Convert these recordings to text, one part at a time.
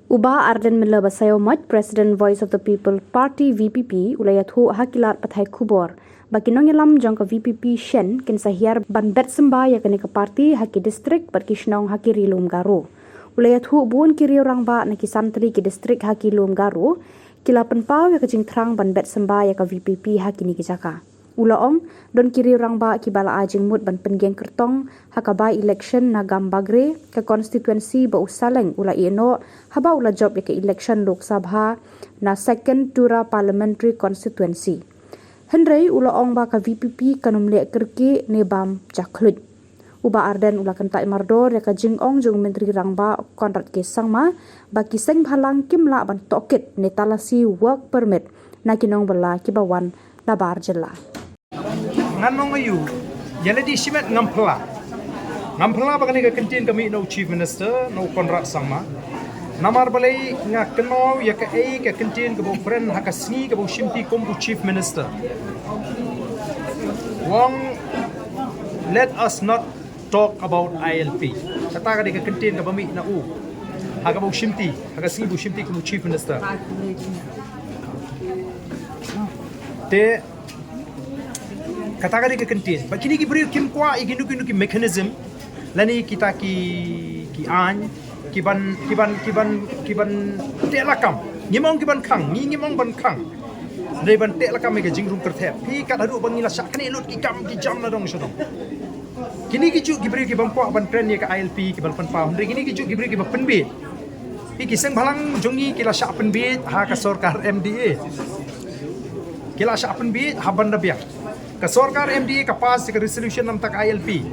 Uba Arden Miller Basayo Mat, President Voice of the People Party VPP, ulayathu hakilat pathai kubor. Bagi nongilam jangka VPP Shen, kin sahiar ban bet semba ya kene ke parti haki distrik berkisnong haki rilum garu. Ulayathu buon kiri orang ba naki santri ki distrik haki lum garu, kila penpau ya kejing terang ban bet semba ya ke VPP haki ni kijaka. Ulaong don kiri orang ba ki bala ajing mut ban penggeng kertong hakabai election na gambagre ke konstituensi ba usaleng ula ino haba ula job ya ke election Lok Sabha na second tura parliamentary constituency. Henry ulaong ba ka VPP kanumle kerki ne bam jaklut. Uba Arden ula kentai mardor ya ka jingong jung menteri rangba Konrad K Sangma ba kiseng bhalang kimla ban tokit ne talasi work permit na kinong bala kibawan labar jela. Nganong ayu yale di simet ngampla bagani ka kentin kami no chief minister no Konrad Sangma namar balai nga keno ya ka kentin ka bo friend ha ka sni ka bo shimti kombu chief minister wong let us not talk about ILP kata ka di ka kentin ka bami na ha ka bo shimti ha ka sni bo shimti kombu chief minister te katakan ke kentin bakini ki beri kim kwa iginu ki mechanism lani kita ki an kiban telakam ngimong kiban khang ngimong ban khang dei ban telakam ke jingrum kerthep pi kat hadu bangila sakne lut ki kam ki jam na dong sodong kini ki ju ki beri ki ban kwa ban trend ye ka ILP ki ban pan pa hundre kini ki ju ki beri ki ban penbit pi kiseng balang jongi kila sak penbit ha ka sarkar MDA kila sak penbit ha ban dabiak ka sarkar MDA ka pass ka resolution nam tak ILP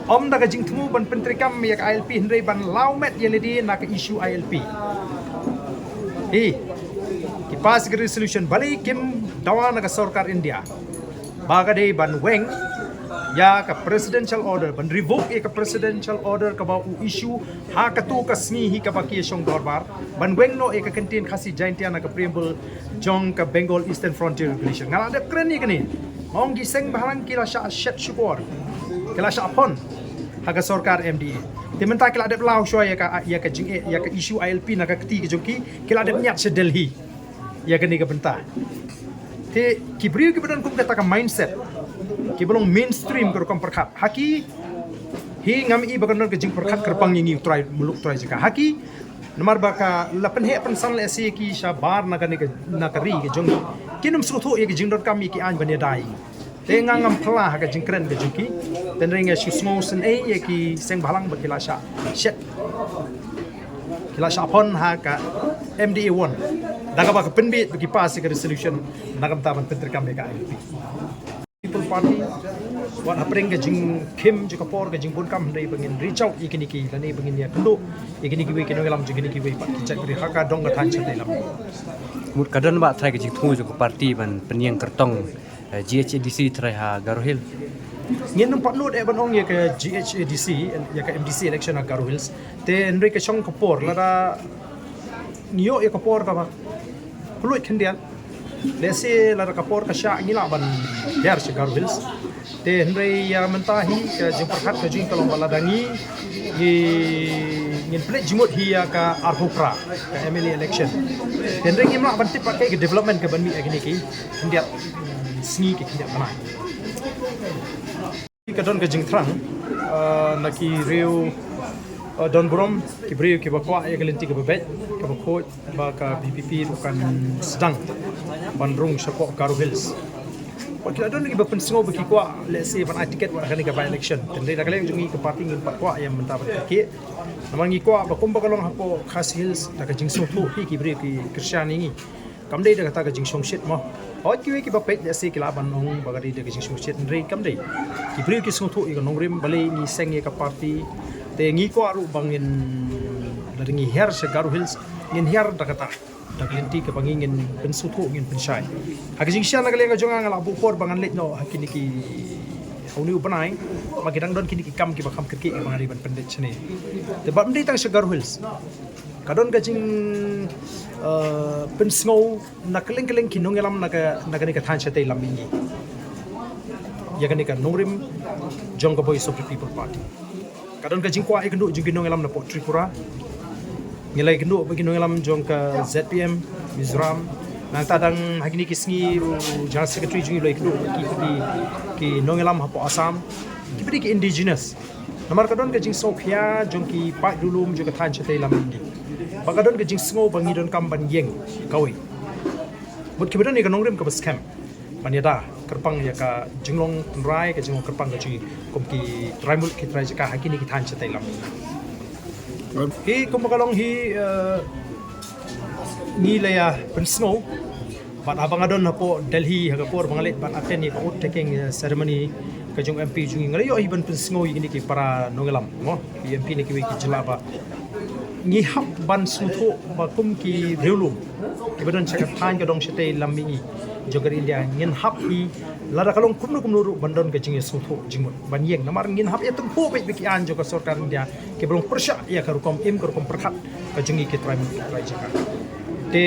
om daga jingtmu ban pentrikam yak ILP hendrai ban laumet yeledi na ka issue ILP ki pass ka resolution bali kim dawa na ka sarkar India baga dei ban weng ya ka presidential order ban revoke ka presidential order ka ba issue ha ka tu ka sni hi ka baki shong dorbar ban weng no ka kentin khasi jaintia na ka preamble jong ka Bengal Eastern Frontier Regulation ngala de kren ni kani mong giseng bahalang kila sya shet syukor kila sya pon haga sarkar MDA timenta kila de lau shoy ya ka jing ya ka issue ILP na ka keti ke jongki kila de nyat se Delhi ya ka ni ka benta te kibri ki bedan kum kata ka mindset ki belong mainstream ko kam perkhat haki hi ngami bagan ke jing perkhat kerpang ngi try muluk try jika haki nomor baka lapen he pensan le si ki sha bar na ka ni ka na ka ri ke jongi kinum sruthu ye ki jingdor kami ki an bane dai te ngam phla ha ka jingkren ke juki ten ringa shismo sen ye ki seng balang ba kila sha shet kila sha pon ha ka MDA1 daga ba ka penbit ki pass ka resolution nagam taban pentri kami ka People Party wan apring ke jing kim jika por ke jing bun kam dai bangin reach out ikini ki lani bangin ya kendo ikini ki we kino lam jing ki we pak cek beri haka dong ka than chate lam mut kadan ba trai ke jing thu jo parti ban penyang kertong GHADC trai ha Garohil ngin num pat lot e ban ong ye ke GHADC ya ke MDC election ha Garo Hills te nri ke chong ko por lada niyo ye ko por ka ba kulut khendian lese lara ka por ka sha ngila ban der se Garo Hills te nri ya mentahi ke jing perkhat ke jing kalong baladangi ye ngin plek jimut hi ya ka Arhopra ka MLA election te nri ngimla ban tip pakai ke development ke ban mi agni ki hendiat sni ke hendiat mana kadon ke jing thrang naki reu don brom ki breu ki bakwa ya galenti ke bebet ke bakot ba ka BPP bukan sedang bandrung syakok Garo Hills wakil adon lagi berpensengo bagi kwa let's say ban tiket wa kali ka by election tendai dak leng jungi ke parti ngin pat kwa yang mentah ke namang ngi kwa ba kumba kalong hapo Khas Hills dak jing so thu ki breu ki Krishan ngi kamdei dak ta ka jing song shit mo hoi ki ki ba pet let's say kila ban ong ba gadi dak jing song shit ndrei kamdei ki breu ki so thu i ka nongrim balai ni seng ye ka parti te ngi kwa ru bangin laringi her se Garo Hills ngin her dak ta dak lenti ke bangingin pensuthu ngin pensai haging sya nagaleng jonga ngala bu por bangan let no hakini ki hauni upanai magidang don kini ki kam ki bakam kirki mangari ban pendet chene te bam dei tang se Garo Hills kadon gajing pensngo nakaleng ki nongelam naga ni ka than chate lamingi ya gani ka nongrim jongga Voice of the People Party kadon gajing kwa ikenduk jingin nongelam na po Tripura ngilai kenduk bagi nongelam jong ke ZPM Mizoram nang tadang hagini kisngi General Secretary jungi loi kenduk ki nongelam hapo Assam ki beri ki indigenous namar kadon ke jing sophia jong ki pak dulum jong ke tan chate lam indi bagadon ke jing sngo bangi don kam ban yeng kawi but ki bedon ni kanong rim ka scam panyada kerpang ya ka jinglong rai ke jinglong kerpang ke ji kom ki traimul ki trai ka hakini ki tan chate lam hi kom kalong hi ni laya pen snow but abang adon hapo Delhi hagapor bangalit ban aten ni out taking ceremony kajong MP jungi ngalay yo iban pen snow ini ki para nongelam mo MP ni ki ki jelaba ngi hap ban sutho ba kum ki reulum ki badon chakat tan ka dong chete lammi jogar India ngin hap hi lara kalong kumnu ru bandon ka jingi sutho jingmut ban yeng namar ngin hap etum po be ki an jogar sarkar India ki belum persya ya karukom im karukom perkhat ka jingi ki trai jaka te